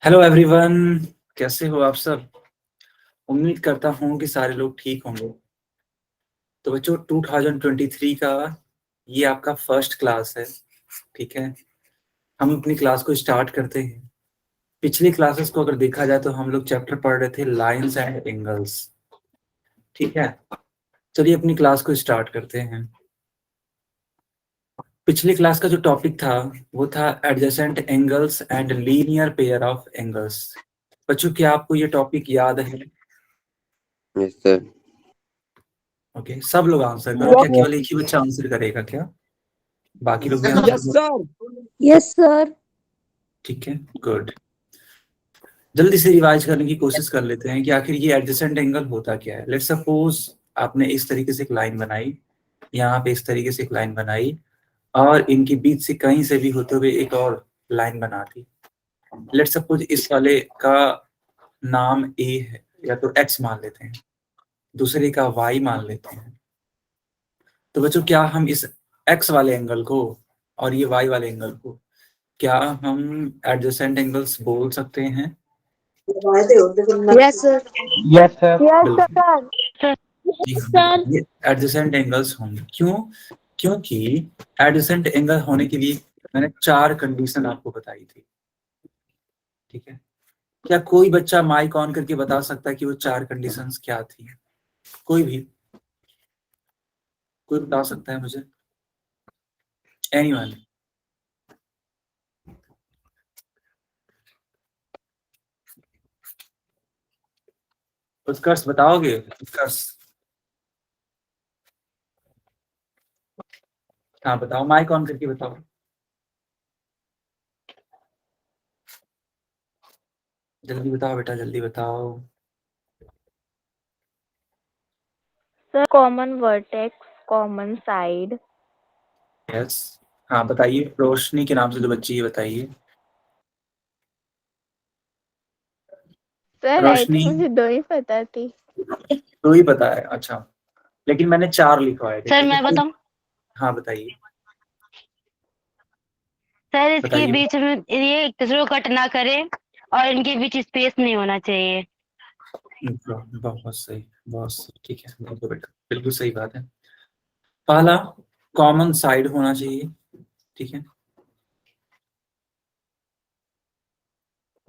Hello everyone, कैसे हो आप सब। उम्मीद करता हूँ कि सारे लोग ठीक होंगे। तो बच्चों 2023 का ये आपका फर्स्ट क्लास है। ठीक है, हम अपनी क्लास को स्टार्ट करते हैं। पिछली क्लासेस को अगर देखा जाए तो हम लोग चैप्टर पढ़ रहे थे लाइंस एंड एंगल्स। ठीक है, चलिए अपनी क्लास को स्टार्ट करते हैं। पिछली क्लास का जो टॉपिक था वो था adjacent angles and linear pair of angles. बच्चों क्या आपको ये टॉपिक याद है? Yes sir. ओके, सब लोग आंसर करो। क्या केवल एक ही बच्चा आंसर करेगा क्या? बाकी लोग भी आंसर करो। Yes sir. ठीक है, गुड। जल्दी से रिवाइज करने की कोशिश कर लेते हैं कि आखिर ये एडजेसेंट एंगल होता क्या है। लेट्स सपोज आपने इस तरीके से एक लाइन बनाई, यहाँ पे इस तरीके से एक लाइन बनाई, और इनके बीच से कहीं से भी होते हुए एक और लाइन बना दी। लेट्स सपोज इस वाले का नाम ए है, या तो एक्स मान लेते हैं, दूसरे का वाई मान लेते हैं। तो बच्चों क्या हम इस एक्स वाले एंगल को और ये वाई वाले एंगल को क्या हम एडजेसेंट एंगल्स बोल सकते हैं? Yes sir. Yes sir. बिल्कुल। सर। जी हाँ, बिल्कुल, ये एडजेसेंट एंगल्स होंगे। क्यों? क्योंकि एडजेसेंट एंगल होने के लिए मैंने 4 कंडीशन आपको बताई थी। ठीक है, क्या कोई बच्चा माइक ऑन करके बता सकता है कि वो 4 कंडीशंस क्या थी? कोई भी, कोई बता सकता है मुझे? एनीवन? उत्कर्ष बताओगे? उत्कर्ष, हाँ बताओ, माइक ऑन करके बताओ। जल्दी बताओ बेटा, जल्दी बताओ। Sir common vertex, common side. Yes, हाँ बताइए। रोशनी के नाम से जो बच्ची है बताइए। सर आई रोशनी, थिंक मुझे 2 ही पता थी। तो ही पता है? अच्छा, लेकिन मैंने 4 लिखवाए थे। सर मैं बताऊं? हाँ बताइए। सर इसके बताइए। बीच में ये एक दूसरे को कट ना करे और इनके बीच स्पेस नहीं होना चाहिए। बहुत सही, बहुत सही। ठीक है, बिल्कुल बेटा, बिल्कुल सही बात है। पहला, कॉमन साइड होना चाहिए। ठीक है।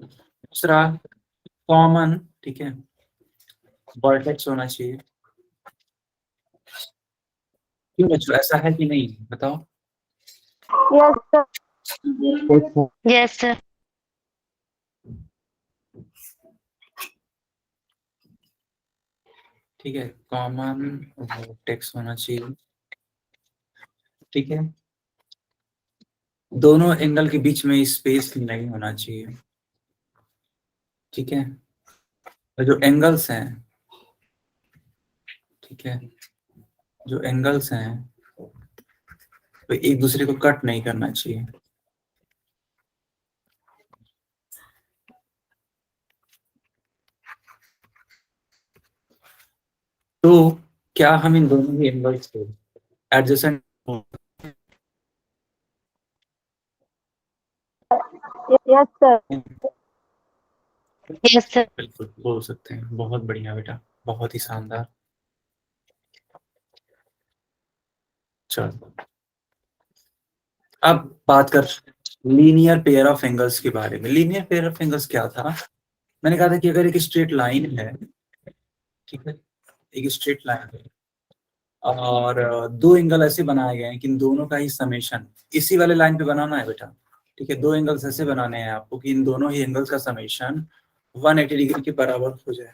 दूसरा, कॉमन, ठीक है, वर्टेक्स होना चाहिए। क्यों बच्चों, ऐसा है कि नहीं, बताओ। Yes sir. Yes sir. ठीक है, कॉमन वर्टेक्स होना चाहिए। ठीक है, दोनों एंगल के बीच में स्पेस नहीं होना चाहिए। ठीक है, और जो एंगल्स हैं, ठीक है, जो एंगल्स हैं वो एक दूसरे को कट नहीं करना चाहिए। तो क्या हम इन दोनों ही एंगल्स को adjacent? Yes sir. Yes sir. बिल्कुल बोल सकते हैं। बहुत बढ़िया बेटा, बहुत ही शानदार। चलो अब बात कर लीनियर पेयर ऑफ एंगल्स के बारे में। लीनियर पेयर ऑफ एंगल्स क्या था? मैंने कहा था कि अगर एक स्ट्रेट लाइन है, ठीक है, एक स्ट्रेट लाइन है और 2 एंगल ऐसे बनाए गए हैं कि इन दोनों का ही समेशन इसी वाले लाइन पे बनाना है बेटा। ठीक है, 2 एंगल्स ऐसे बनाने हैं आपको कि इन दोनों ही एंगल्स का समेशन 180 डिग्री के बराबर हो जाए।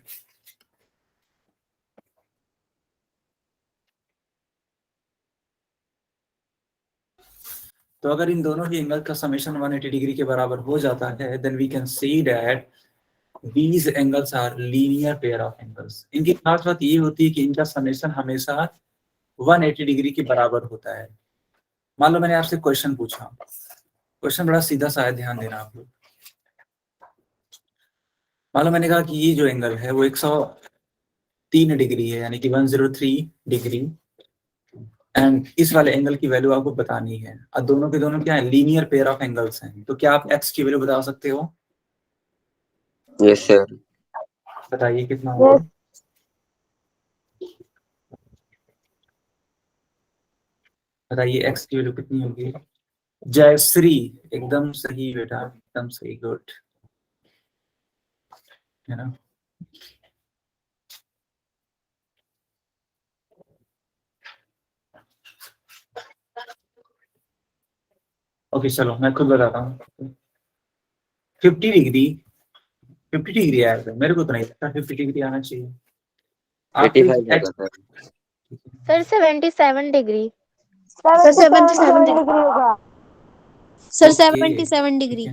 तो अगर इन दोनों ही एंगल का समेशन 180 डिग्री के बराबर हो जाता है, then we can see that these angles are linear pair of angles। इनकी खास बात ये होती है कि इनका समेशन हमेशा 180 डिग्री के बराबर होता है। मान लो मैंने आपसे क्वेश्चन पूछा, क्वेश्चन बड़ा सीधा सा है, ध्यान देना आप लोग। मान लो मैंने कहा कि ये जो एंगल है वो 103 डिग्री है, यानी कि 103 डिग्री, एंड इस वाले एंगल की वैल्यू आपको बतानी है। और दोनों के दोनों क्या है? लीनियर पेयर ऑफ एंगल्स हैं। तो क्या आप एक्स की वैल्यू बता सकते हो? Yes sir. बताइए कितना होगा? Yes. बताइए x की वैल्यू कितनी होगी? जयश्री, एकदम सही बेटा, एकदम सही, गुड, है ना? ओके चलो मैं खुद बताता हूँ। 50 डिग्री, 50 डिग्री आया था, मेरे को तो नहीं लगता 50 डिग्री आना चाहिए। आपके 85 होगा sir. Sir, 77 degree. Sir 77 degree degree होगा. Sir okay, 77 degree.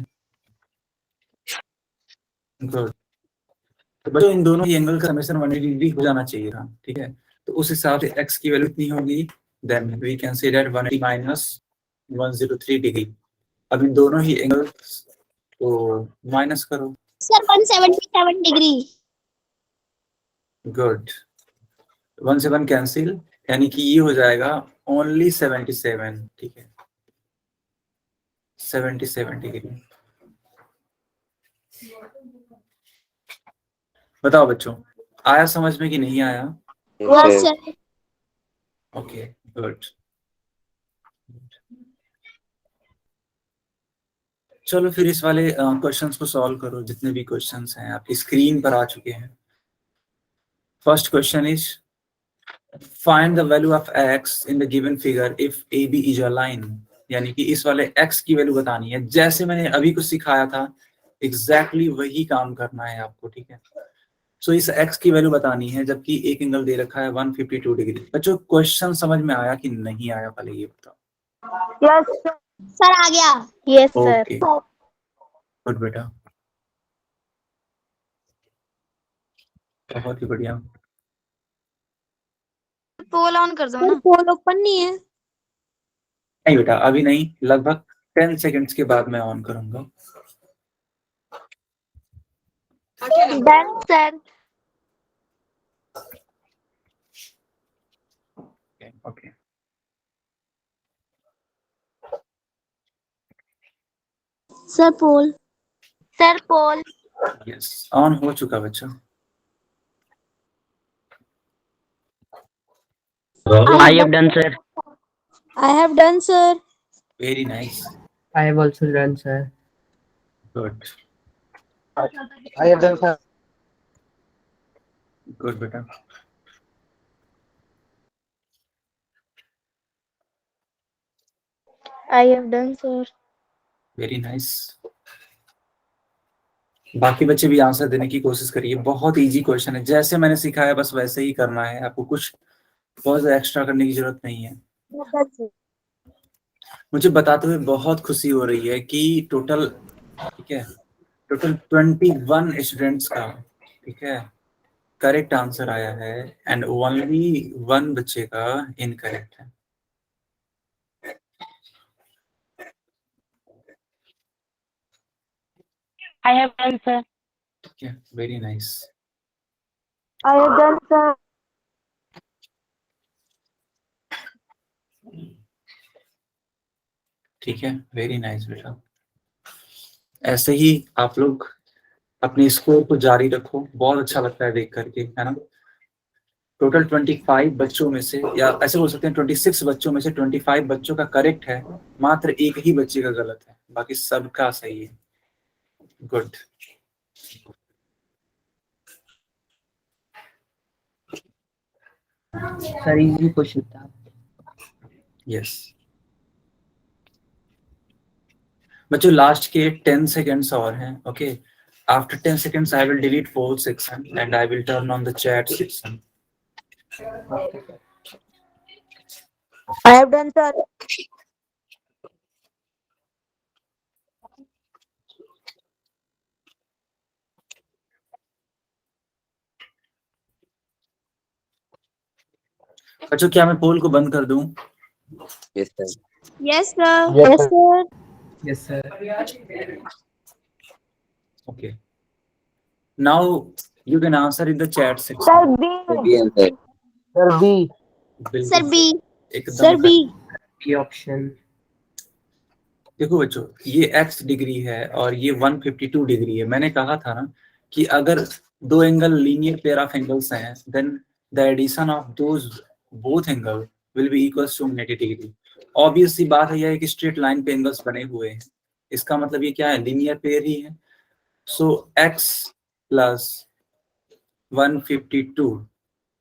गुड। तो बच्चों इन दोनों एंगल का समेशन 180 डिग्री हो जाना चाहिए था, ठीक है? तो उस हिसाब से x की वैल्यू कितनी होगी? Then we can say that 180 minus 103 degree. अब इन दोनों ही एंगल्स को माइनस करो। Sir 177 degree. गुड, 1 से 1 कैंसिल, यानी कि ये हो जाएगा ओनली 77, ठीक है? 77 डिग्री। बताओ बच्चों, आया समझ में कि नहीं आया? Yes sir. Okay good. चलो फिर इस वाले क्वेश्चंस को सॉल्व करो, जितने भी क्वेश्चंस हैं आपकी स्क्रीन पर आ चुके हैं। First question is find the value of x in the given figure if AB is a line. यानी कि इस वाले x की वैल्यू बतानी है, जैसे मैंने अभी कुछ सिखाया था एग्जैक्टली वही काम करना है आपको, ठीक है? सो इस x की वैल्यू बतानी है, जबकि एक एंगल दे रखा है 152 डिग्री। बच्चों क्वेश्चन समझ में आया कि नहीं आया, पहले ये बताओ। Yes, sir. सर आ गया। Yes, sir. ओके गुड बेटा, बहुत ही बढ़िया। पोल ऑन कर दो ना। पोल ओपन नहीं है। नहीं बेटा अभी नहीं, लगभग 10 सेकंड्स के बाद मैं ऑन करूंगा। Done, sir. Okay sir poll. Sir, Paul. Yes, on हो चुका बच्चों। I have done sir. I have done sir. Very nice, I have also done, sir. Good I have done sir. Good बेटा। I have done, sir. Very nice. बाकी बच्चे भी answer देने की कोशिश करिए, बहुत इजी क्वेश्चन है, जैसे मैंने सिखाया बस वैसे ही करना है आपको, कुछ बहुत एक्स्ट्रा करने की जरूरत नहीं है। मुझे बताते हुए बहुत खुशी हो रही है कि टोटल, ठीक है, टोटल 21 स्टूडेंट्स का, ठीक है, करेक्ट आंसर आया है एंड ओनली 1 बच्चे का इनकरेक्ट है। I have done, sir. ठीक है, very nice. I have done, sir. ठीक है, वेरी नाइस बेटा। ऐसे ही आप लोग अपने स्कोर को जारी रखो, बहुत अच्छा लगता है देख करके, है ना? टोटल 25 बच्चों में से, या ऐसे बोल सकते हैं 26 बच्चों में से 25 बच्चों का करेक्ट है, मात्र एक ही बच्चे का गलत है, बाकी सबका सही है। गुड। Sir, easy question था. यस बच्चों, लास्ट के 10 सेकेंड्स और हैं, okay? After 10 seconds I will delete poll section and I will turn on the chat section. I have done, sir. बच्चों क्या मैं पोल को बंद कर दूं? Yes sir. Yes sir. Yes, sir. Yes, sir. Okay. Now you can answer in the chat section. Sir, B. B answer. Sir B. बिल्कुल Sir B. एकदम Sir B. B option. देखो बच्चों, ये x डिग्री है और ये 152 degree है। मैंने कहा था ना कि अगर दो angle linear pair of angles हैं, then the addition of those both angle will be equals to 180 degree. Obvious सी बात है, यह एक स्ट्रेट लाइन पे एंगल्स बने हुए हैं, इसका मतलब ये क्या है, लीनियर पेयर ही है। So x plus 152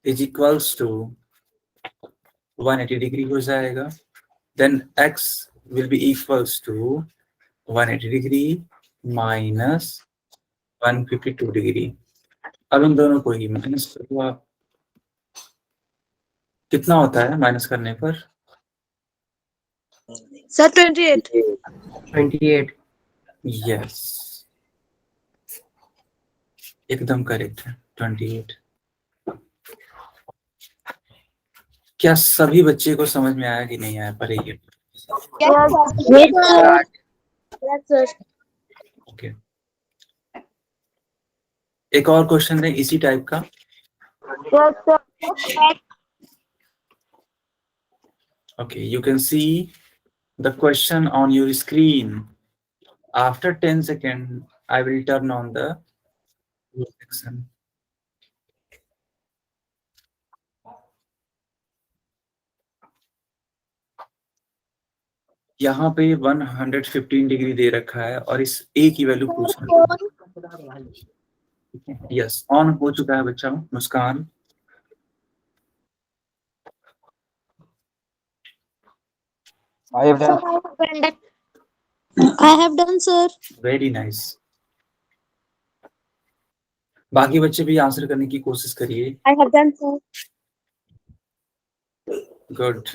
is equals to 180 degree हो जाएगा। Then x will be equals to 180 degree minus 152 degree. अब इन दोनों को ही माइनस करो आप, कितना होता है माइनस करने पर? सर 28। 28. यस, एकदम करेक्ट है, 28। क्या सभी बच्चे को समझ में आया कि नहीं आया? पर ये ओके, एक और क्वेश्चन है इसी टाइप का। Okay, you can see the question on your screen. After 10 seconds, I will turn on the section. यहाँ पे 115 डिग्री दे रखा है और इस a की वैल्यू पूछना है। यस, ऑन हो चुका है बच्चा मुस्कान। I have done. I have done, sir. Very nice. बाकी बच्चे भी आंसर करने की कोशिश करिए। I have done, sir. Good,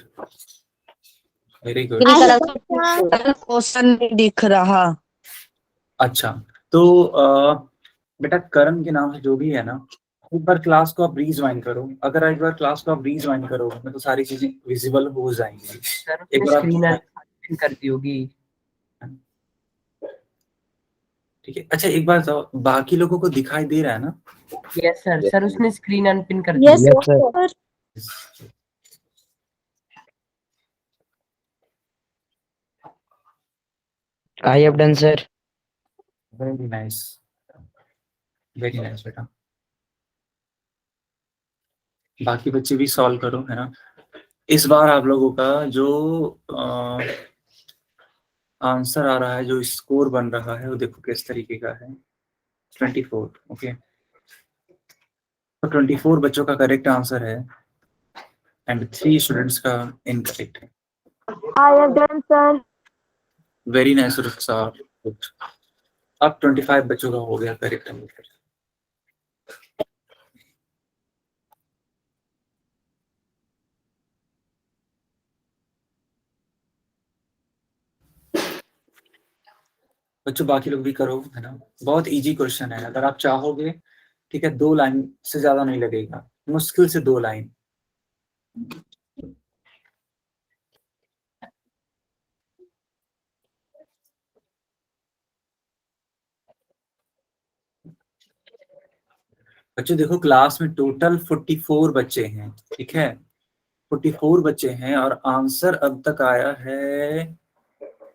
very good. Question नहीं दिख रहा। अच्छा, तो बेटा करण के नाम से जो भी है ना, एक बार क्लास को आप रीज्वाइन करो। अगर एक बार क्लास को आप रीज्वाइन करोगे तो सारी चीजें विजिबल हो जाएंगी। सर एक बार स्क्रीन आप अनपिन कर दी होगी। ठीक है। अच्छा एक बार तो बाकी लोगों को दिखाई दे रहा है ना? यस सर, सर उसने स्क्रीन अनपिन कर दी। Yes, sir. I have done, sir. Very nice, very nice बेटा। बाकी बच्चे भी सॉल्व करो, है ना। इस बार आप लोगों का जो आंसर आ रहा है, जो स्कोर बन रहा है, वो देखो किस तरीके का है। 24। ओके, तो 24 बच्चों का करेक्ट आंसर है एंड 3 स्टूडेंट्स का इनकरेक्ट है। I have done, sir. Very nice साहब। अब 25 बच्चों का हो गया करेक्ट आंसर। बच्चों बाकी लोग भी करो, है ना। बहुत इजी क्वेश्चन है, अगर आप चाहोगे, ठीक है। 2 लाइन से ज्यादा नहीं लगेगा, मुश्किल से 2 लाइन। बच्चों देखो, क्लास में टोटल 44 बच्चे हैं, ठीक है। 44 बच्चे हैं और आंसर अब तक आया है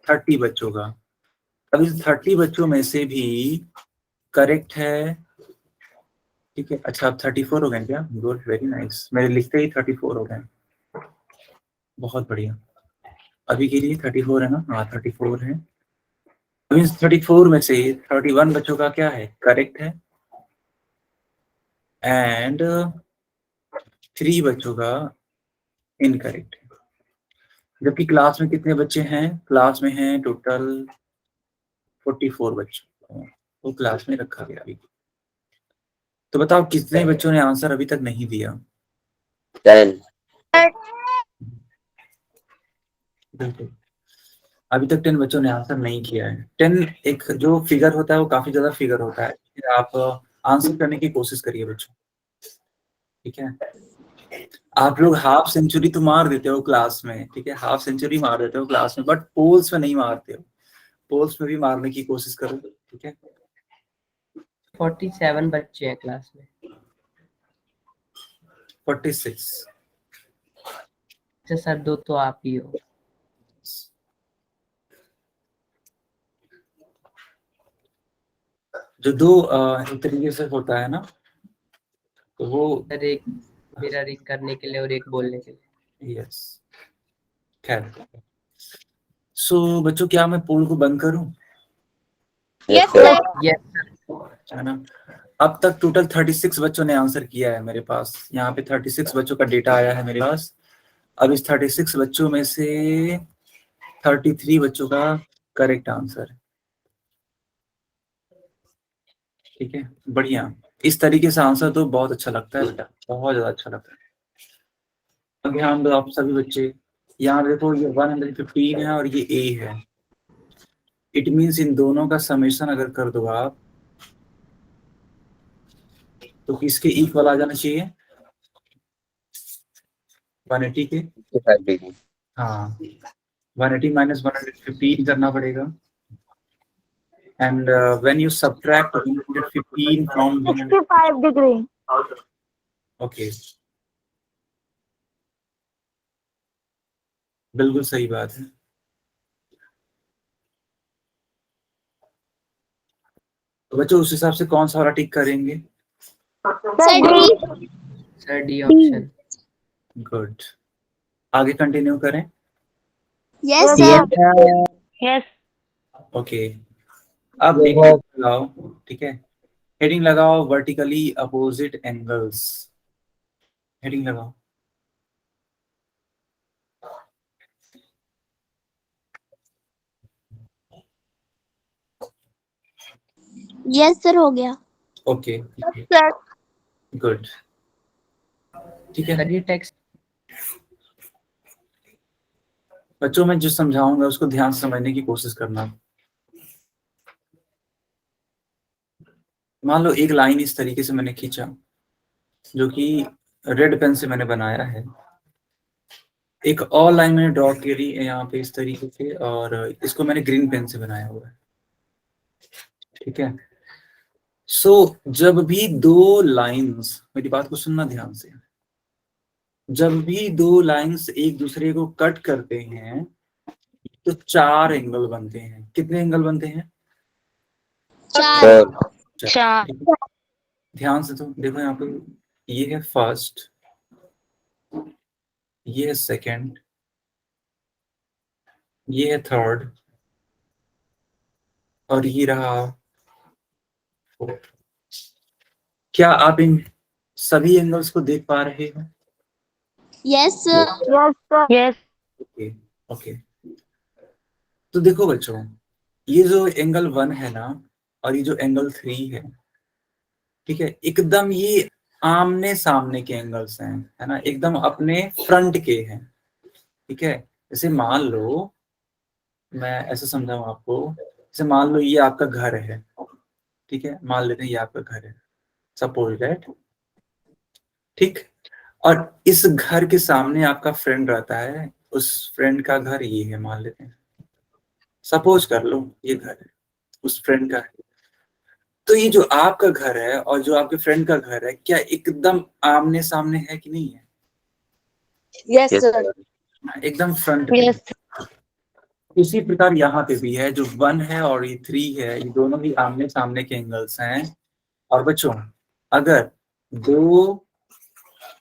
30 बच्चों का। अब इस 30 बच्चों में से भी करेक्ट है, ठीक है। अच्छा, अब 34 हो गए क्या? Good, very nice. मेरे लिखते ही 34 हो गए, बहुत बढ़िया। अभी के लिए 34 है ना? हाँ 34 है। अब इस 34 में से 31 बच्चों का क्या है, करेक्ट है, एंड 3 बच्चों का इनकरेक्ट है। जबकि क्लास में कितने बच्चे हैं? क्लास में हैं टोटल 44 बच्चे, वो क्लास में रखा गया अभी। तो बताओ कितने बच्चों ने आंसर अभी तक नहीं दिया? 10. बिल्कुल, अभी तक 10 बच्चों ने आंसर नहीं किया है। 10 एक जो फिगर होता है वो काफी ज्यादा फिगर होता है। आप आंसर करने की कोशिश करिए बच्चों, ठीक है। आप लोग हाफ सेंचुरी तो मार देते हो क्लास में, ठीक है, हाफ सेंचुरी मार देते हो क्लास में, बट पोल्स में नहीं मारते हो। पोल्स में भी मारने की कोशिश करो, ठीक है। 47 बच्चे हैं क्लास में। 46। अच्छा सर, 2 तो आप ही हो। जो दो एक तरीके से होता है ना, तो वो सर एक मिररिंग करने के लिए और एक बोलने के लिए। यस। खैर, सो बच्चों क्या मैं पोल को बंद करूं? Yes, sir. sir. Yes sir. है ना? अब तक टोटल 36 बच्चों ने आंसर किया है मेरे पास। यहाँ पे 36 बच्चों का डेटा आया है मेरे पास। अब इस 36 बच्चों में से 33 बच्चों का करेक्ट आंसर है। ठीक है, बढ़िया। इस तरीके से आंसर तो बहुत अच्छा लगता है बेटा, बहुत ज्यादा अच्छा लगता है। अब ध्यान दो आप सभी बच्चे, यहाँ देखो ये 115 है और ये A है। इट मीन्स इन दोनों का समेशन अगर कर दो आप तो किसके इक्वल आ जाना चाहिए? 180 के। 55 degree. हाँ, 180 minus 115 करना पड़ेगा। And when you subtract 115 from 65 degree. okay, बिल्कुल सही बात है। तो बच्चों उस हिसाब से कौन सा वाला टिक करेंगे? Sir, D. Sir D option. Good, आगे कंटिन्यू करें। Yes, Yes, sir. sir. Yes okay, अब एक हेडिंग लगाओ। ठीक है, हेडिंग लगाओ वर्टिकली अपोजिट एंगल्स। हेडिंग लगाओ। Yes, sir. हो गया. Okay, Sir. गुड। ठीक है सर ये टेक्स्ट बच्चों, मैं जो समझाऊंगा उसको ध्यान से समझने की कोशिश करना। मान लो एक लाइन इस तरीके से मैंने खींचा, जो कि रेड पेन से मैंने बनाया है। एक और लाइन मैंने ड्रॉ करी है यहाँ पे इस तरीके से, और इसको मैंने ग्रीन पेन से बनाया हुआ है। ठीक है, सो जब भी दो लाइंस, मेरी बात को सुनना ध्यान से, जब भी दो लाइंस एक दूसरे को कट करते हैं तो 4 एंगल बनते हैं। कितने एंगल बनते हैं? 4. Sir. चार ध्यान से तो देखो, यहाँ पे ये है फर्स्ट, ये है सेकंड, ये है थर्ड, और ये रहा फोर्थ। क्या आप इन सभी एंगल्स को देख पा रहे हो? Yes, sir. Yes, sir. Yes okay okay, तो देखो बच्चों, ये जो एंगल 1 है ना, और ये जो एंगल 3 है, ठीक है, एकदम ये आमने सामने के एंगल्स हैं, है ना, एकदम अपने फ्रंट के हैं। ठीक है, जैसे मान लो, मैं ऐसे समझाऊं आपको, जैसे मान लो ये आपका घर है। ठीक है, मान लेते हैं ये आपका घर है, सपोज दैट। ठीक, और इस घर के सामने आपका फ्रेंड रहता है, उस फ्रेंड का घर ये है, मान लेते हैं, सपोज कर लो ये घर है, उस फ्रेंड का है। तो ये जो आपका घर है और जो आपके फ्रेंड का घर है, क्या एकदम आमने सामने है कि नहीं है? Yes, Yes, sir. sir. एकदम फ्रंट पे। यस इसी प्रकार यहाँ पे भी है, जो 1 है और ये 3 है, ये दोनों भी आमने सामने के एंगल्स हैं। और बच्चों, अगर दो,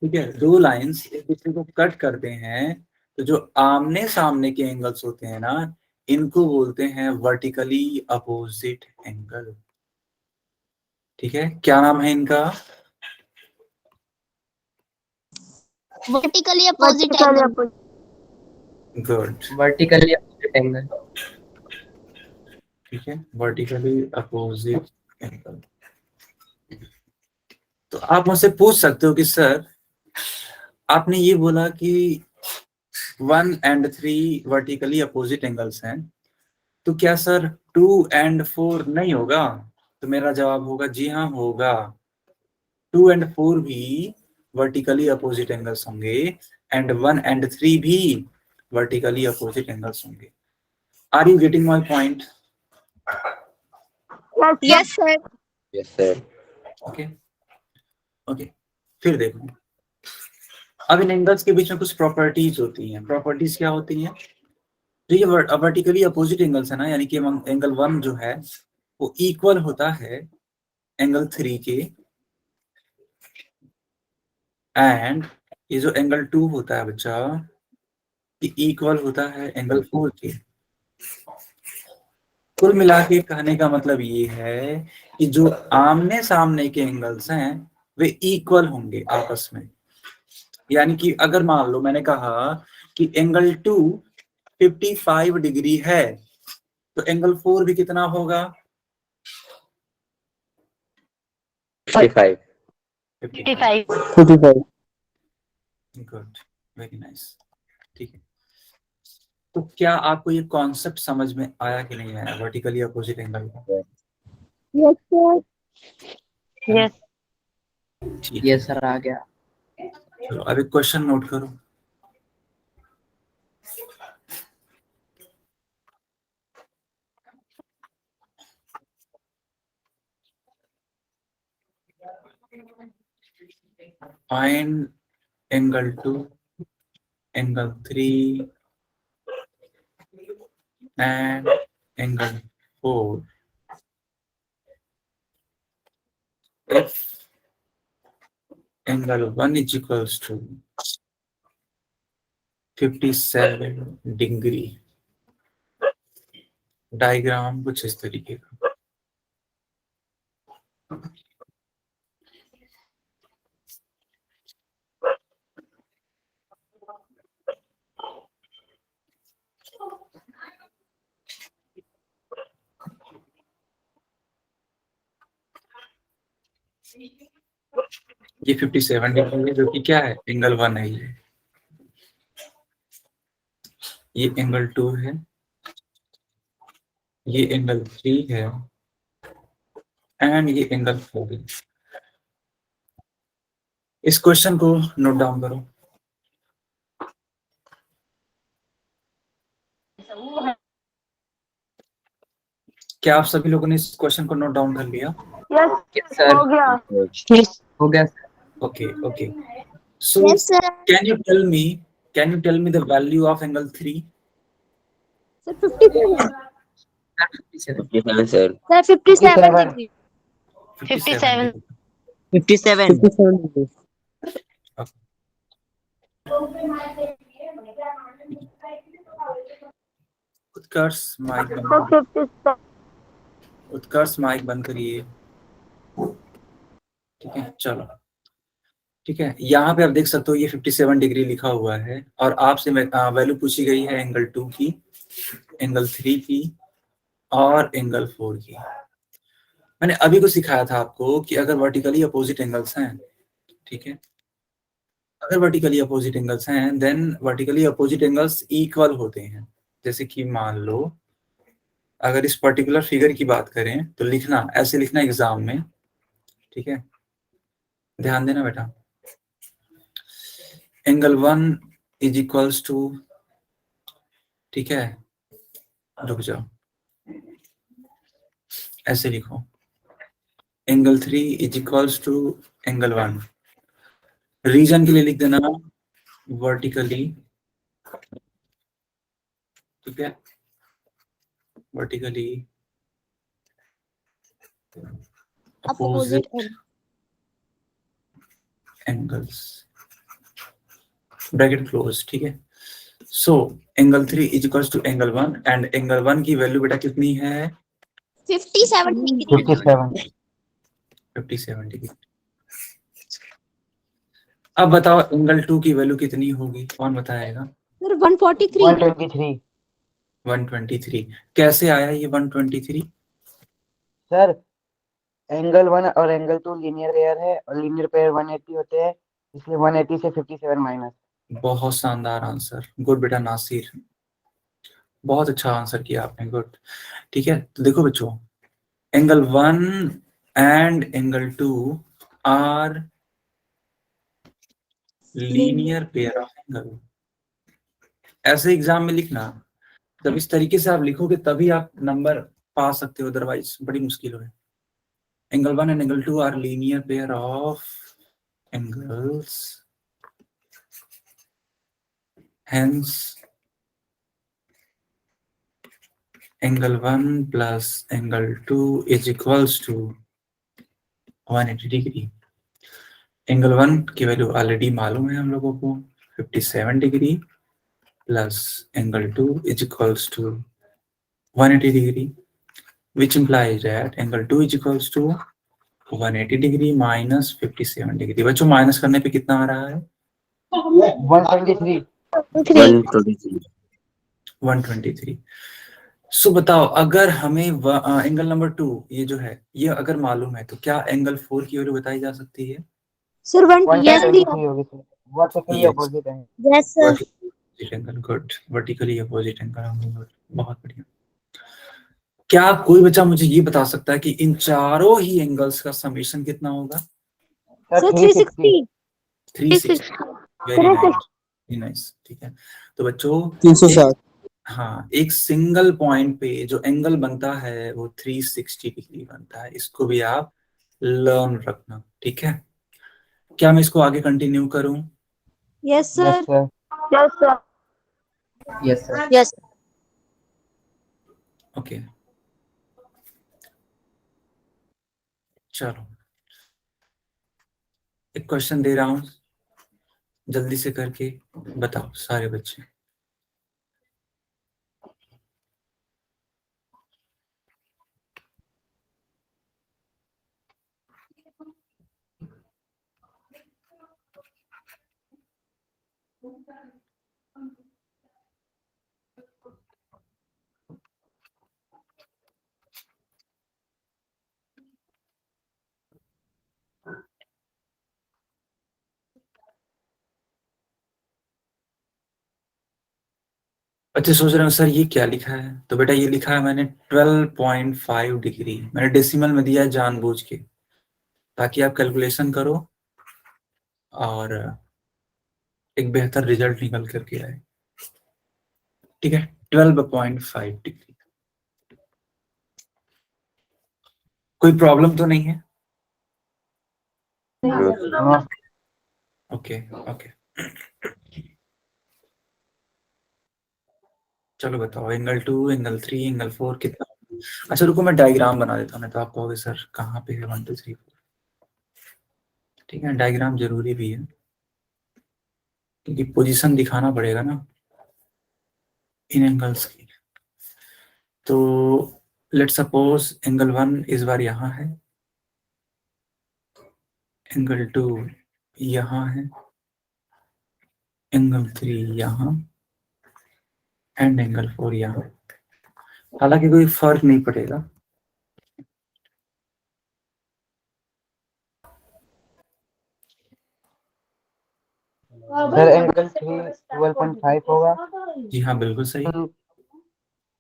ठीक है, दो लाइंस एक दूसरे को कट करते हैं तो जो आमने सामने के एंगल्स होते हैं ना, इनको बोलते हैं वर्टिकली अपोजिट एंगल। ठीक है, क्या नाम है इनका? Vertically opposite angle. Good, vertically opposite angle. ठीक है, वर्टिकली अपोजिट एंगल। तो आप मुझसे पूछ सकते हो कि सर, आपने ये बोला कि 1 and 3 वर्टिकली अपोजिट एंगल्स हैं, तो क्या सर 2 and 4 नहीं होगा? तो मेरा जवाब होगा जी हाँ होगा। 2 and 4 भी वर्टिकली अपोजिट एंगल्स होंगे, एंड 1 and 3 भी वर्टिकली अपोजिट एंगल्स होंगे। Are you getting my point? Yes, sir. Yes, sir. Okay okay, फिर देखो, अब इन एंगल्स के बीच में कुछ प्रॉपर्टीज होती हैं। प्रॉपर्टीज क्या होती हैं? जो ये वर्टिकली अपोजिट एंगल्स है ना, यानी कि एंगल 1 जो है वो इक्वल होता है एंगल 3 के, एंड ये जो एंगल 2 होता है बच्चा, ये इक्वल होता है एंगल 4 के। कुल मिला के कहने का मतलब ये है कि जो आमने सामने के एंगल्स हैं वे इक्वल होंगे आपस में। यानी कि अगर मान लो मैंने कहा कि एंगल 2 55 डिग्री है, तो एंगल 4 भी कितना होगा? 55. 55. 55. Good, very nice. ठीक है, तो क्या आपको ये कॉन्सेप्ट समझ में आया कि नहीं आया, वर्टिकली अपोजिट एंगल का? Yes, sir. Yes. ठीक है, ये सर आ गया। चलो अब एक क्वेश्चन नोट करो। Find angle 2, angle 3 and angle 4 if angle 1 is equals to 57 degree. Diagram कुछ इस तरीके का। ये 57 डिग्री है, जो कि क्या है, एंगल 1 है। ये एंगल 2 है, ये एंगल 3 है, एंड ये एंगल 4 है। इस क्वेश्चन को नोट डाउन करो। क्या आप सभी लोगों ने इस क्वेश्चन को नोट डाउन कर लिया? यस सर, हो गया। हो गया sir. Okay, okay. So, Yes, sir. can you tell me the value of angle 3? Sir, 57. 57, sir. Sir, 57 degree. 57. 57. 57. Utkarsh mic बंद Sir, करिए। 57. उत्कर्ष माइक बंद करिए। ठीक है, चलो ठीक है। यहाँ पे आप देख सकते हो ये 57 डिग्री लिखा हुआ है, और आपसे वैल्यू पूछी गई है एंगल 2 की, एंगल 3 की और एंगल 4 की। मैंने अभी को सिखाया था आपको कि अगर वर्टिकली अपोजिट एंगल्स हैं, ठीक है, अगर वर्टिकली अपोजिट एंगल्स हैं then vertically opposite angles equal होते हैं। जैसे कि मान लो अगर इस पर्टिकुलर फिगर की बात करें तो लिखना ऐसे लिखना एग्जाम में, ठीक है, ध्यान देना बेटा। एंगल 1 इज इक्वल्स टू, ठीक है, रुक जाओ, ऐसे लिखो, angle 3 is equals to angle 1। Reason के लिए लिख देना वर्टिकली, ठीक है, vertically Opposite angles, bracket close, ठीक है। So angle 3 is equals to angle 1, and angle 1 की वैल्यू बेटा कितनी है? 57 degree. 57. 57 डिग्री। अब बताओ एंगल 2 की वैल्यू कितनी होगी, कौन बताएगा? Sir, 143. 123. 123। कैसे आया ये 123? सर, एंगल 1 और एंगल 2 लीनियर पेयर है, और लीनियर पेयर 180 होते हैं, इसलिए 180 से 57 माइनस। बहुत शानदार आंसर, गुड बेटा नासिर, बहुत अच्छा आंसर किया आपने, गुड। ठीक है, तो देखो बच्चों, angle 1 and angle 2 are linear pair of angle. ऐसे एग्जाम में लिखना, जब इस तरीके से आप लिखोगे तभी आप नंबर पा सकते हो, अदरवाइज बड़ी मुश्किल है। Angle 1 and angle 2 are linear pair of angles, hence angle 1 plus angle 2 is equals to 180 degree. Angle 1 की वैल्यू ऑलरेडी मालूम है हम लोगों को, 57 degree plus angle 2 is equals to 180 degree, which implies that angle 2 is equals to 180 degree minus 57 degree. बच्चों minus करने पे कितना आ रहा है? 123। 123। सो बताओ, अगर हमें एंगल नंबर 2 ये जो है ये अगर मालूम है तो क्या एंगल 4 की वैल्यू बताई जा सकती है? Sir, 123 होगी सर, वर्टिकली Yes. अपोजिट है। Yes, sir. Angle, good, vertically opposite angle, बहुत बढ़िया। क्या कोई बच्चा मुझे ये बता सकता है कि इन चारों ही एंगल्स का समेशन कितना होगा? Sir, 360. 360। Very nice, very nice. ठीक है, तो बच्चों 360। हाँ, एक सिंगल पॉइंट पे जो एंगल बनता है वो 360 डिग्री बनता है। इसको भी आप लर्न रखना, ठीक है? क्या मैं इसको आगे कंटिन्यू करूं? Yes, sir. Yes, sir. Yes. Okay, चलो एक क्वेश्चन दे रहा हूं, जल्दी से करके बताओ सारे बच्चे। बच्चे सोच रहे हो सर ये क्या लिखा है? तो बेटा ये लिखा है मैंने 12.5 डिग्री, मैंने डेसिमल में दिया है जानबूझ के, ताकि आप कैलकुलेशन करो और एक बेहतर रिजल्ट निकल करके आए। ठीक है, 12.5 डिग्री। कोई प्रॉब्लम तो नहीं है? ओके ओके, चलो बताओ एंगल 2, एंगल 3, एंगल 4 कितना? अच्छा रुको, मैं डायग्राम बना देता हूँ, नहीं तो आप कहोगे सर कहाँ पे है 1 2 3 4। ठीक है, डायग्राम जरूरी भी है क्योंकि पोजीशन दिखाना पड़ेगा ना इन एंगल्स की। तो लेट सपोज एंगल 1 इस बार यहाँ है, एंगल 2 यहाँ है, एंगल 3 यहाँ एंड एंगल 4 यहाँ। हालांकि कोई फर्क नहीं पड़ेगा, सर एंगल 3 12.5 होगा। जी हाँ बिल्कुल सही।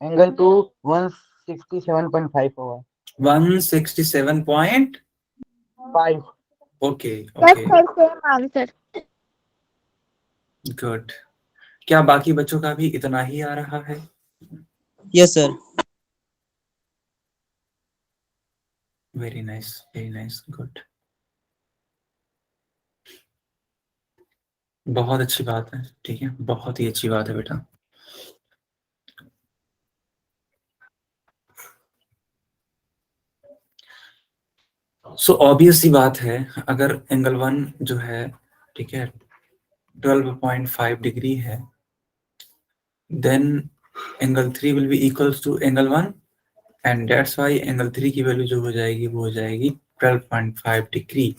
एंगल 2 167.5 होगा। 167.5। 5। Okay Yes, okay, sir. Same answer. Good. क्या बाकी बच्चों का भी इतना ही आ रहा है? Yes sir. Very nice, good, बहुत अच्छी बात है। ठीक है, बहुत ही अच्छी बात है बेटा। सो ऑब्वियस सी बात है, अगर एंगल 1 जो है, ठीक है, 12.5 डिग्री है, then angle 3 will be equals to angle 1 and that's why angle 3 की वैल्यू जो हो जाएगी वो हो जाएगी 12.5 डिग्री।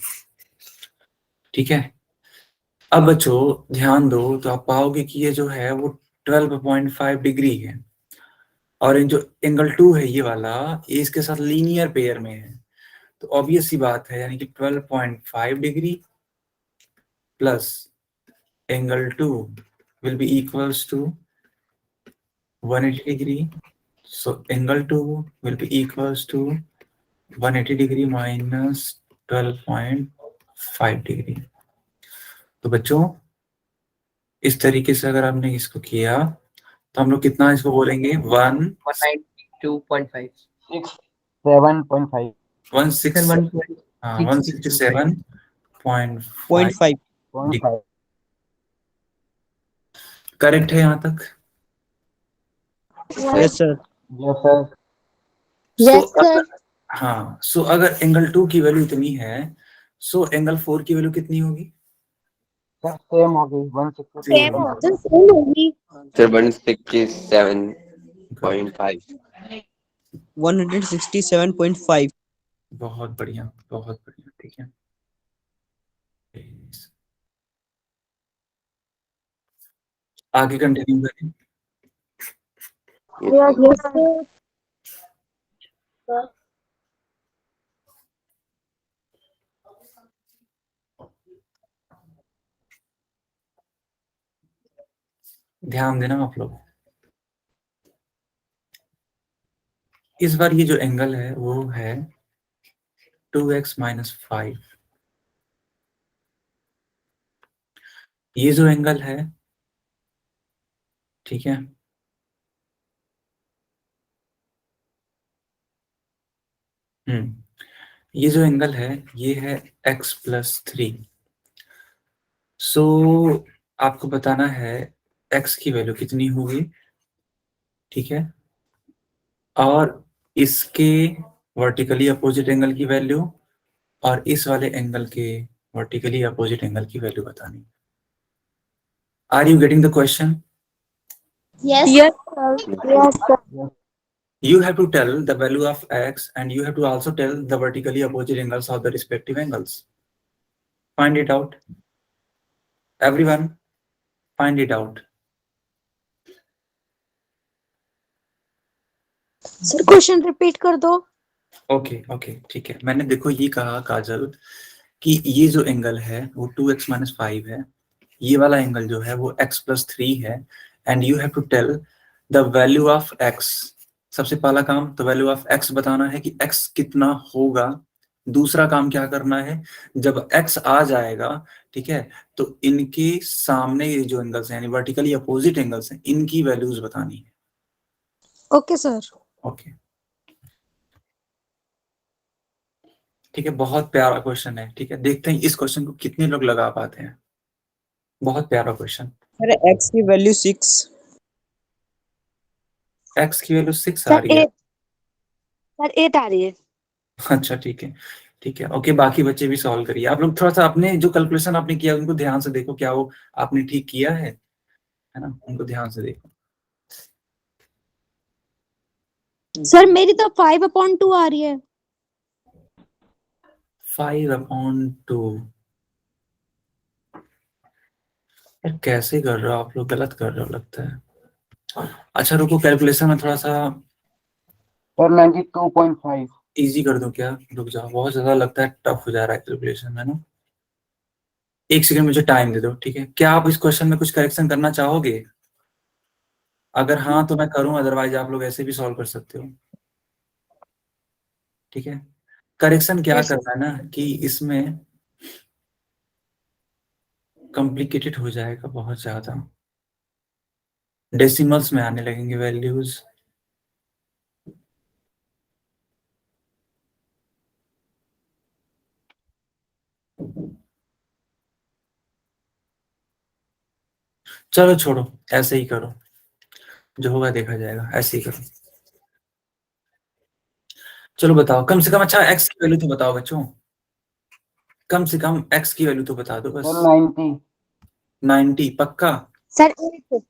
ठीक है, अब बच्चों ध्यान दो तो आप पाओगे कि ये जो है वो 12.5 डिग्री है और जो एंगल 2 है ये वाला, ये इसके साथ लीनियर पेयर में है। तो ऑब्वियस सी बात है, यानी कि 12.5 degree plus angle 2 will be equals to 180 degree. So angle 2 will be equals to 180 degree minus 12.5 degree. तो बच्चों इस तरीके से अगर आपने इसको किया तो हम लोग कितना इसको बोलेंगे? 192.5। 7.5। 167.5 0.5। करेक्ट है यहाँ तक? Yes sir. Yes sir. Yes, So, sir. हाँ, सो अगर एंगल 2 की वैल्यू इतनी है, सो एंगल 4 की वैल्यू कितनी होगी? सर सेम होगी 160 सेम होगी, सेम होगी। Sir, 167.5. 167.5. बहुत बढ़िया, बहुत बढ़िया, ठीक है। आगे कंटिन्यू करें। Yes, sir. Yes sir. ध्यान देना आप लोग। इस बार ये जो एंगल है वो है 2x - 5। ये जो एंगल है, ठीक है, ये जो एंगल है ये है x + 3। सो आपको बताना है x की वैल्यू कितनी होगी, ठीक है, और इसके वर्टिकली अपोजिट एंगल की वैल्यू और इस वाले एंगल के वर्टिकली अपोजिट एंगल की वैल्यू बतानी। Are you getting the question? Yes sir. Yes sir. You have to tell the value of x and you have to also tell the vertically opposite angles of the respective angles. Find it out. Everyone, find it out. Sir question repeat कर दो। Okay, ठीक है। मैंने देखो ये कहा काजल कि ये जो एंगल है वो 2x - 5 है, ये वाला एंगल जो है वो x + 3 है, and you have to tell the value of x। सबसे पहला काम तो वैल्यू ऑफ x बताना है कि x कितना होगा। दूसरा काम क्या करना है, जब x आ जाएगा, ठीक है, तो इनके सामने ये जो एंगल्स हैं यानी वर्टिकली अपोजिट एंगल्स हैं, इनकी वैल्यूज बतानी है। Okay sir. ओके, ठीक है, बहुत प्यारा क्वेश्चन है, ठीक है। देखते हैं इस क्वेश्चन को कितने लोग लगा पाते हैं। बहुत प्यारा क्वेश्चन। सर x की वैल्यू 6। x की वैल्यू 6 आ सर रही है। 8। सर 8 आ रही है। अच्छा, ठीक है, ठीक है, ओके। बाकी बच्चे भी सॉल्व करिए। आप लोग थोड़ा सा अपने जो कैलकुलेशन आपने किया उनको ध्यान से देखो, क्या वो आपने ठीक किया है ना, उनको ध्यान से देखो। सर मेरी तो 5/2 आ रही है। 5/2। यार कैसे कर रहे हो आप लोग, गलत कर रहे हो लगता है। अच्छा रुको, कैलकुलेशन में थोड़ा सा सर 92.5। इजी कर दूं क्या? रुक जाओ, बहुत ज्यादा लगता है टफ हो जा रहा है कैलकुलेशन में ना। एक सेकंड मुझे टाइम दे दो, ठीक है। क्या आप इस क्वेश्चन में कुछ करेक्शन करना चाहोगे? अगर हाँ तो मैं करूं, अदरवाइज आप लोग ऐसे भी सॉल्व कर सकते हो, ठीक है। करेक्शन क्या करना है ना कि इसमें कॉम्प्लिकेटेड हो जाएगा बहुत ज्यादा, डेसिमल्स में आने लगेंगे वैल्यूज। चलो छोड़ो, ऐसे ही करो, जो होगा देखा जाएगा, ऐसे ही करो। चलो बताओ, कम से कम अच्छा x की वैल्यू तो बताओ बच्चों, कम से कम x की वैल्यू तो बता दो बस। सर 90। 90 पक्का? सर 8।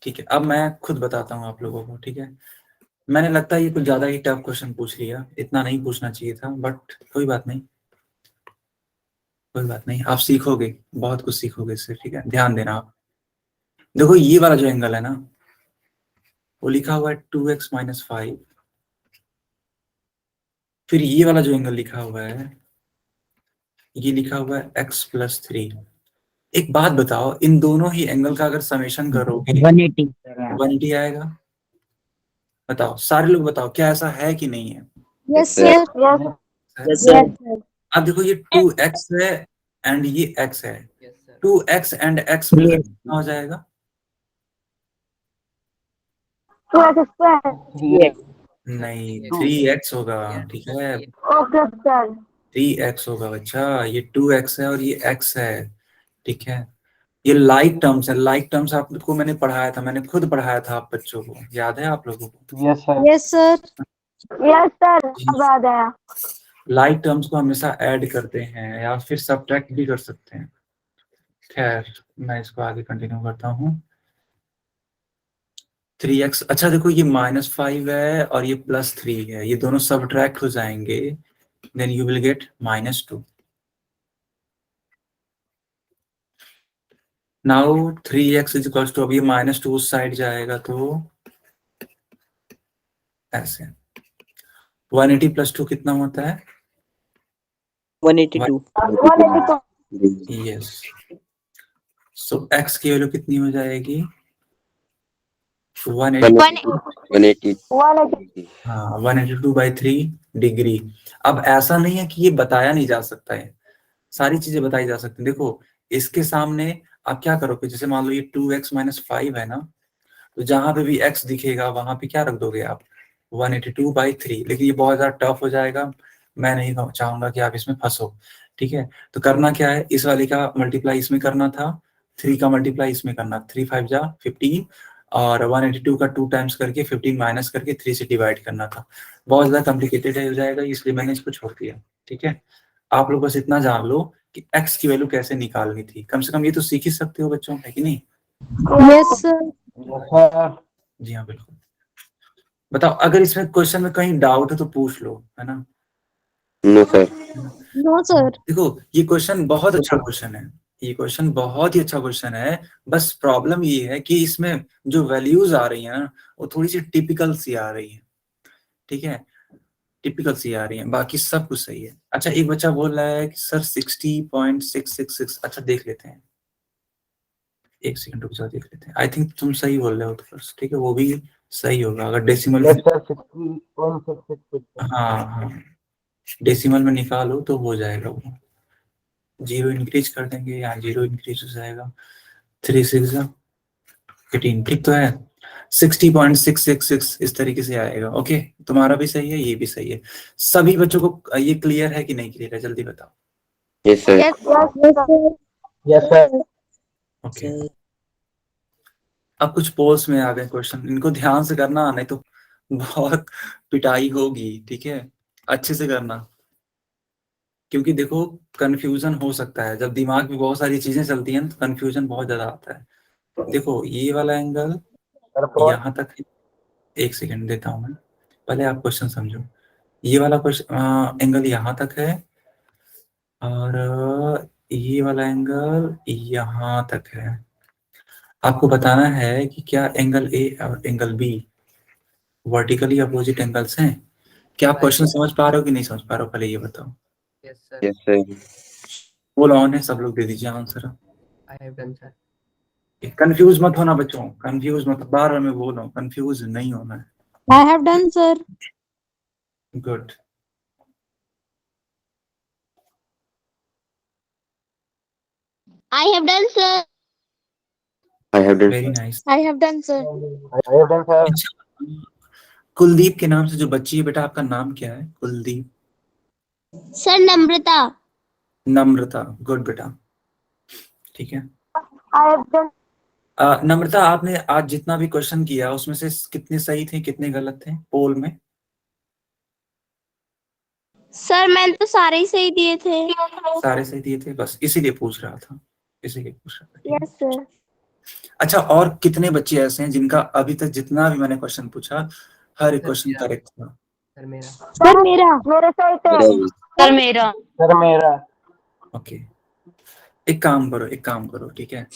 ठीक है, अब मैं खुद बताता हूँ आप लोगों को, ठीक है। मैंने लगता है ये कुछ ज्यादा ही टफ क्वेश्चन पूछ लिया, इतना नहीं पूछना चाहिए था, बट कोई बात नहीं, कोई बात नहीं, आप सीखोगे, बहुत कुछ सीखोगे इससे, ठीक है। ध्यान देना आप। देखो ये वाला जो एंगल है ना, वो लिखा हुआ है 2x - 5। फिर ये वाला जो एंगल लिखा हुआ है, ये लिखा हुआ है x + 3। एक बात बताओ, इन दोनों ही एंगल का अगर समेशन करोगे 180। 180 आएगा? बताओ, सारे लोग बताओ, क्या ऐसा है कि नहीं है? Yes sir. Sir. Yes, sir. अब देखो ये 2x है एंड ये x है, yes sir. 2x and x मिलकर कितना हो जाएगा? 2x²। नहीं, 3x होगा, ठीक है, ओके सर। 3x होगा बच्चा। ये 2x है और ये x है, ठीक है। ये लाइक टर्म्स है, लाइक टर्म्स आपको मैंने पढ़ाया था, मैंने खुद पढ़ाया था आप बच्चों को, याद है आप लोगों को? Yes sir. Yes sir. Yes sir, अब आ गया। लाइक टर्म्स को हमेशा ऐड करते हैं या फिर सब्ट्रैक्ट भी कर सकते हैं। खैर मैं इसको आगे कंटिन्यू करता हूँ। 3x, अच्छा देखो ये -5 है और ये +3 है, ये दोनों सब्ट्रैक्ट हो जाएंगे, then you will get -2। Now 3x is equals to, अब ये -2 उस साइड जाएगा तो ऐसे 180 + 2 कितना होता है? 182. यस, सो x की वैल्यू कितनी हो जाएगी? 180. हाँ 182/3 डिग्री। अब ऐसा नहीं है कि ये बताया नहीं जा सकता है, सारी चीजें बताई जा सकती हैं। देखो इसके सामने आप क्या करोगे, जैसे मान लो ये 2x - 5 है ना, तो जहां पे भी x दिखेगा वहां पे क्या रख दोगे आप? 182/3। लेकिन ये बहुत ज्यादा टफ हो जाएगा, मैं नहीं चाहूंगा कि आप इसमें फंसो, ठीक है। तो करना क्या है, इस वाले का मल्टीप्लाई इसमें करना था, 3 का मल्टीप्लाई इसमें करना, 3 5 जा 15 और 182 का 2 टाइम्स करके 15 माइनस करके 3 से डिवाइड करना था। बहुत ज्यादा कॉम्प्लिकेटेड हो जाएगा, इसलिए मैंने इसको छोड़ दिया, ठीक है। आप लोग बस इतना जान लो कि x की वैल्यू कैसे निकालनी थी, कम से कम ये तो सीख ही सकते हो बच्चों, है कि नहीं? Yes sir. जी हाँ बिल्कुल। बताओ अगर इसमें क्वेश्चन में कहीं डाउट है तो पूछ लो, है ना? No sir. No sir. देखो ये क्वेश्चन बहुत अच्छा क्वेश्चन है, ये क्वेश्चन बहुत ही अच्छा क्वेश्चन है, बस प्रॉब्लम ये है कि इसमें जो वैल्यूज आ रही है ना वो थोड़ी सी टिपिकल सी आ रही है, ठीक है, टिपिकल सी आ रही है, बाकी सब कुछ सही है। अच्छा एक बच्चा बोल रहा है कि सर 60.666, अच्छा देख लेते हैं, एक सेकंड रुक जाओ देख लेते हैं। आई थिंक तुम सही बोल रहे हो तो फर्स्ट, ठीक है, वो भी सही होगा अगर डेसिमल। हाँ हाँ, डेसिमल में निकालो तो हो जाएगा, वो 0 इंक्रीज कर देंगे, यहाँ 0 इंक्रीज हो जाएगा, 3 6 18, ठीक तो है। 60.666 इस तरीके से आएगा। ओके, तुम्हारा भी सही है, ये भी सही है। सभी बच्चों को ये क्लियर है कि नहीं क्लियर है, जल्दी बताओ। Yes sir. Yes sir. Okay, अब कुछ पोल्स में आ गए क्वेश्चन, इनको ध्यान से करना, नहीं तो बहुत पिटाई होगी, ठीक है, अच्छे से करना, क्योंकि देखो कंफ्यूजन हो सकता है, जब दिमाग में बहुत सारी चीजें चलती हैं तो कंफ्यूजन बहुत ज्यादा आता है। देखो ये वाला एंगल यहाँ तक, एक सेकंड देता हूँ मैं, पहले आप क्वेश्चन समझो। ये वाला क्वेश्चन एंगल यहाँ तक है और ये वाला एंगल यहाँ तक है। आपको बताना है कि क्या एंगल ए और angle B vertically opposite angles हैं। क्या आप क्वेश्चन समझ पा रहे हो कि नहीं समझ पा रहे हो, पहले ये बताओ। Yes sir. Yes sir. बोल ऑन है, सब लोग दे दीजिए answer. I have done sir. Confuse मत होना बच्चों, कंफ्यूज मत, बार बार मैं बोल रहा हूँ, कंफ्यूज नहीं होना है। I have done sir. Good, I have done sir. I have done. Very nice. I have done sir. Kuldeep के नाम से जो बच्ची है, बेटा आपका नाम क्या है? कुलदीप। सर नम्रता। नम्रता, गुड बेटा, ठीक है। I have done नम्रता आपने आज जितना भी क्वेश्चन किया उसमें से कितने सही थे कितने गलत थे पोल में? सर मैंने तो सारे ही सही दिए थे। सारे सही दिए थे, बस इसीलिए पूछ रहा था, इसीलिए पूछ रहा था, ठीक है? Yes sir. अच्छा और कितने बच्चे ऐसे हैं जिनका अभी तक जितना भी मैंने क्वेश्चन पूछा हर एक क्वेश्चन करेक्ट था? सर मेरा। सर मेरा। मेरे सही थे। मेरा भी। सर मेरा। ओके, एक काम करो, ठीक है,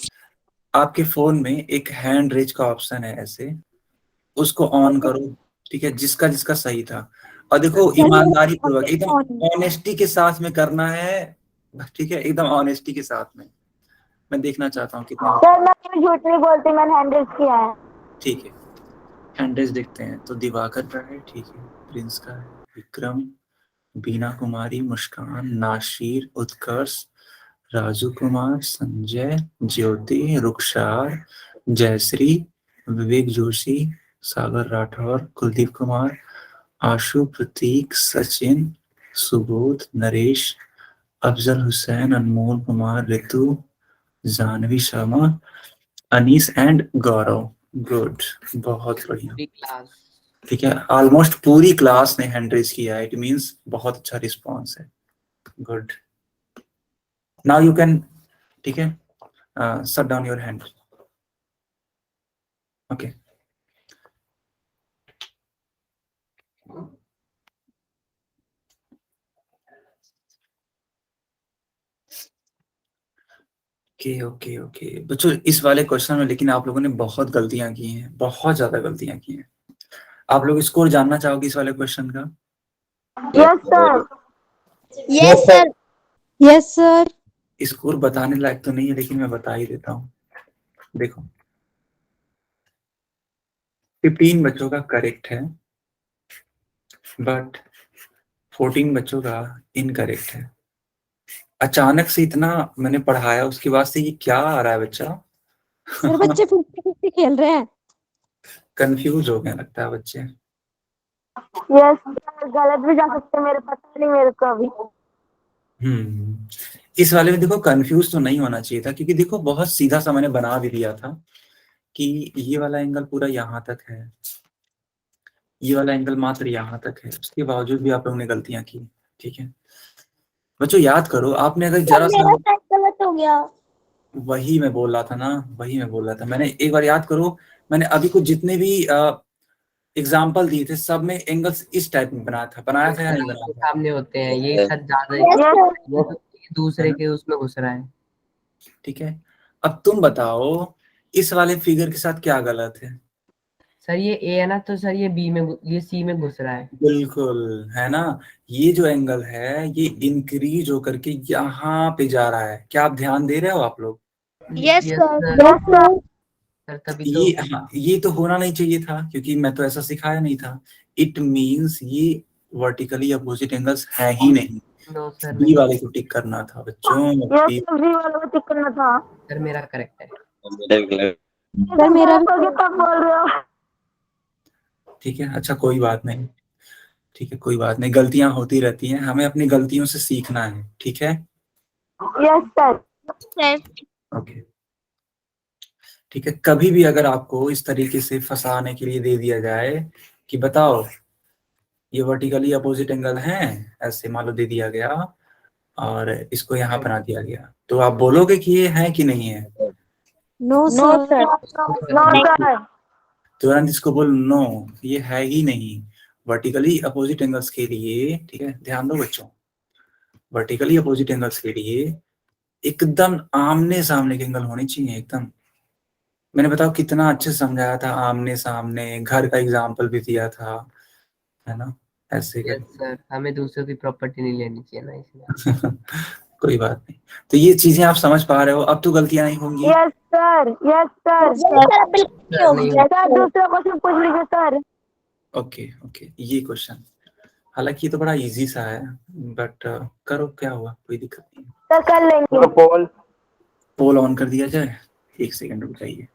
आपके फोन में एक हैंड रेज का ऑप्शन है ऐसे, उसको ऑन करो, ठीक है, जिसका जिसका सही था। और देखो ईमानदारी पूर्वक एकदम ऑनेस्टी के साथ में करना है, ठीक है, एकदम ऑनेस्टी के साथ में। मैं देखना चाहता हूँ कितने, सर मैं झूठ नहीं बोलती, मैंने 100 किया है। ठीक है, हैंड्रेज देखते हैं। तो दिवाकर का है, ठीक है, प्रिंस का है, विक्रम, बीना कुमारी, मुस्कान, नाशीर, उत्कर्ष, राजू कुमार, संजय, ज्योति, रुखसार, जयश्री, विवेक जोशी, सागर राठौर, कुलदीप कुमार, आशु, प्रतीक, सचिन, सुबोध, नरेश, अफजल हुसैन, अनमोल कुमार, ऋतु, जानवी शर्मा, अनीस एंड गौरव। गुड, बहुत बढ़िया। Big class. ठीक है, ऑलमोस्ट पूरी क्लास ने हैंड रेज किया है, इट मींस बहुत अच्छा रिस्पॉन्स है। गुड, नाउ यू कैन, ठीक है, shut down your hand. Okay, okay okay okay बच्चों, इस वाले क्वेश्चन में लेकिन आप लोगों ने बहुत गलतियां की हैं, बहुत ज्यादा गलतियां की हैं। आप लोग स्कोर जानना चाहोगे इस वाले क्वेश्चन का? Yes, sir. Yes sir. Yes sir. Score बताने लायक तो नहीं है, लेकिन मैं बता ही देता हूँ। देखो, 15 बच्चों का करेक्ट है, बट 14 बच्चों का इनकरेक्ट है। अचानक से इतना मैंने पढ़ाया, उसके बाद से ये क्या आ रहा है बच्चा? सर बच्चे 50-50 खेल रहे हैं। कंफ्यूज हो गए लगता है बच्चे। यस सर, गलत भी जा सकते हैं, मेरे पता नहीं मेरे को अभी। इस वाले में देखो कंफ्यूज तो नहीं होना चाहिए था, क्योंकि देखो बहुत सीधा सा मैंने बना भी दिया था कि ये वाला एंगल पूरा यहाँ तक है, ये वाला एंगल मात्र यहाँ तक है, उसके बावजूद भी आप लोगों ने गलतियां की। ठीक है बच्चों, याद करो, आपने अगर जरा सा, गलत हो गया। वही मैं बोल रहा था ना, वही मैं बोल रहा था। मैंने एक बार याद करो, मैंने अभी कुछ जितने भी एग्जाम्पल दिए थे, सब में एंगल्स इस टाइप में बनाया था या नहीं बनाया आपके था? सामने होते हैं, ये Yes. सर ज्यादा ये दूसरे के उसमें घुस रहा है। ठीक है, अब तुम बताओ इस वाले फिगर के साथ क्या गलत है? सर ये ए है ना, तो सर ये बी में ये सी में घुस रहा है। बिल्कुल, है ना। ये जो एंगल है ये इंक्रीज होकर के यहाँ पे जा रहा है, क्या आप ध्यान दे रहे हो आप लोग? Yes Yes, sir. sir. Sir तभी तो ये तो होना नहीं चाहिए था, क्योंकि मैं तो ऐसा सिखाया नहीं था। इट मींस ये वर्टिकली अपोजिट एंगल्स है ही नहीं। नो सर, बी वाले को टिक करना था बच्चों। यस सर, बी वाला को टिक करना था। सर मेरा करेक्ट है। सर मेरा भी। तब बोल रहे हो। ठीक है, अच्छा कोई बात नहीं, ठीक है कोई बात नहीं, गलतियां होती रहती हैं, हमें अपनी गलतियों से सीखना है। ठीक है, यस सर। ओके ठीक है। कभी भी अगर आपको इस तरीके से फंसाने के लिए दे दिया जाए कि बताओ ये वर्टिकली अपोजिट एंगल है, ऐसे मान लो दे दिया गया और इसको यहाँ बना दिया गया, तो आप बोलोगे कि ये है कि नहीं है? No sir. No sir. तुरंत इसको बोल, नो ये है ही नहीं। वर्टिकली अपोजिट एंगल्स के लिए, ठीक है ध्यान दो बच्चों, वर्टिकली अपोजिट एंगल्स के लिए एकदम आमने सामने के एंगल होने चाहिए एकदम। मैंने बताओ कितना अच्छे से समझाया था, आमने सामने, घर का एग्जाम्पल भी दिया था, है ना, ऐसे यस सर, हमें दूसरों की प्रॉपर्टी नहीं लेनी चाहिए ना इसमें। कोई बात नहीं, तो ये चीजें आप समझ पा रहे हो, अब तो गलतियां नहीं होंगी। Yes sir. Yes sir. Sir नहीं सर दूसरा क्वेश्चन पूछ लीजिए सर। ओके ओके, ये क्वेश्चन हालांकि ये तो बड़ा इजी सा है, बट करो, क्या हुआ, कोई दिक्कत नहीं है। सर कर लेंगे। पोल ऑन कर दिया जाए, एक सेकंड रुक जाइए।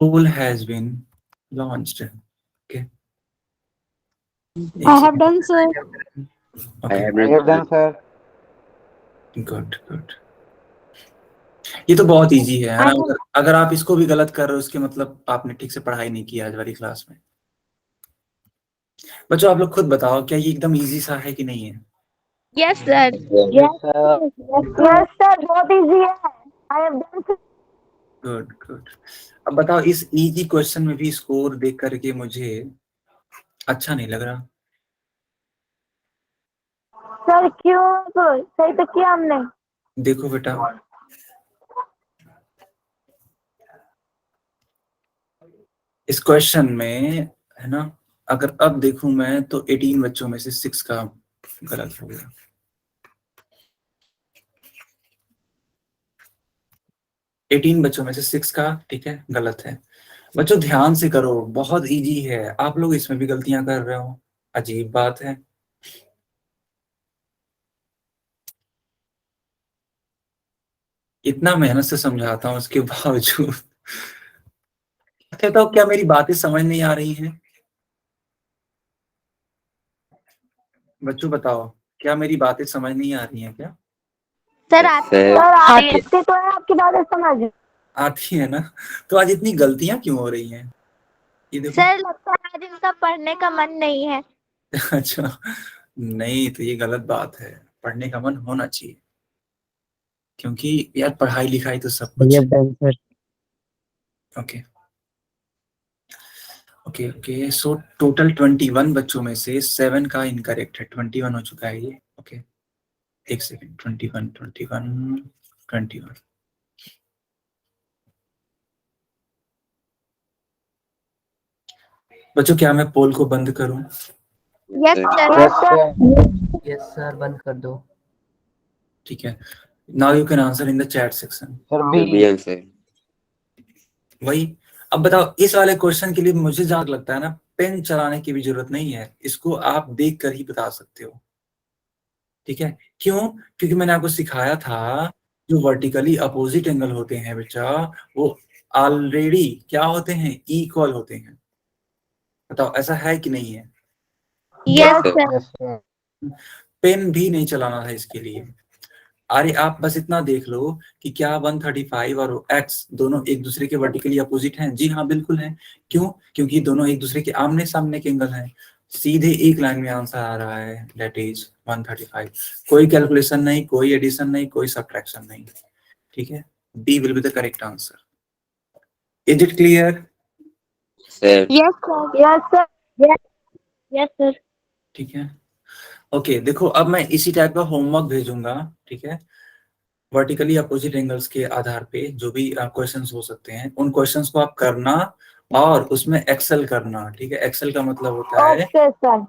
Poll has been launched. Okay. I have done sir. I have I have done, sir. Good good. ये तो बहुत इजी है ना। अगर आप इसको भी गलत कर रहे हो, इसके मतलब आपने ठीक से पढ़ाई नहीं की आज वाली क्लास में। बच्चों आप लोग खुद बताओ, क्या ये एकदम इजी सा है कि नहीं है? Yes sir. Yes, sir. Yes sir, बहुत इजी है। I have done. Good good. अब बताओ, इस इजी क्वेश्चन में भी स्कोर देख करके मुझे अच्छा नहीं लग रहा। सर क्यों? सही तो किया हमने। देखो बेटा, इस क्वेश्चन में, है ना, अगर अब देखूं मैं तो 18 बच्चों में से 6 का गलत हो गया। 18 बच्चों में से 6 का, ठीक है, गलत है। बच्चों ध्यान से करो, बहुत इजी है, आप लोग इसमें भी गलतियां कर रहे हो, अजीब बात है। इतना मेहनत से समझाता हूं, उसके बावजूद कहता हूं क्या मेरी बातें समझ नहीं आ रही हैं? बच्चों बताओ क्या मेरी बातें समझ नहीं आ रही हैं क्या? सर सर आती आती तो है आपकी बातें समझ। आती है ना? तो आज इतनी गलतियां क्यों हो रही हैं? ये देखो। सर लगता है आज इनका पढ़ने का मन नहीं है। अच्छा, नहीं तो ये गलत बात है, पढ़ने का मन होना चाहिए, क्योंकि यार पढ़ाई लिखाई तो सब We कुछ have है। done, sir. Okay okay okay, so total 21 बच्चों में से 7 का इनकरेक्ट है, 21 हो चुका है ये। ओके, एक सेकेंड, 21 बच्चों, क्या मैं पोल को बंद करूं? Yes sir. Yes sir. Yes sir, बंद कर दो। ठीक है, now you can answer in the chat section. Sir B B. Answer. वही, अब बताओ, इस वाले क्वेश्चन के लिए मुझे जहाँ लगता है ना, पेन चलाने की भी जरूरत नहीं है, इसको आप देख कर ही बता सकते हो। ठीक है, क्यों? क्योंकि मैंने आपको सिखाया था जो वर्टिकली अपोजिट एंगल होते हैं बच्चा, वो ऑलरेडी क्या होते हैं? इक्वल होते हैं। बताओ ऐसा है कि नहीं है? Yes sir. Sir. Yes sir. Pen भी नहीं चलाना था इसके लिए। अरे आप बस इतना देख लो कि क्या 135 और x दोनों एक दूसरे के वर्टिकली अपोजिट हैं? जी हाँ, बिल्कुल हैं। क्यों? क्योंकि दोनों एक दूसरे के आमने सामने के एंगल हैं। सीधे एक लाइन में आंसर आ रहा है, दैट इज 135। कोई कैलकुलेशन नहीं, कोई एडिशन नहीं, कोई सब्ट्रैक्शन नहीं। ठीक है, B will be the correct answer. Is it clear? Sir. Yes sir. Yes sir. Yes sir. ठीक है, ओके देखो, अब मैं इसी टाइप का होमवर्क भेजूंगा। ठीक है, वर्टिकली अपोजिट एंगल्स के आधार पे जो भी क्वेश्चंस हो सकते हैं, उन क्वेश्चंस को आप करना और उसमें एक्सेल करना। ठीक है, एक्सेल का मतलब होता है ओके सर।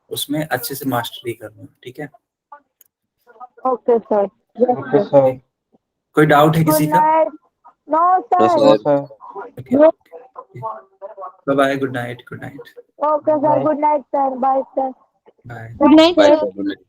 उसमें अच्छे से मास्टरी करना। ठीक है, ओके सर। Okay sir. कोई डाउट है किसी गुड का? Night. No no no sir. Sir. Okay, bye bye, good night, good night, okay sir, good night sir, bye sir. Bye. Good night bye sir. Sir, good night.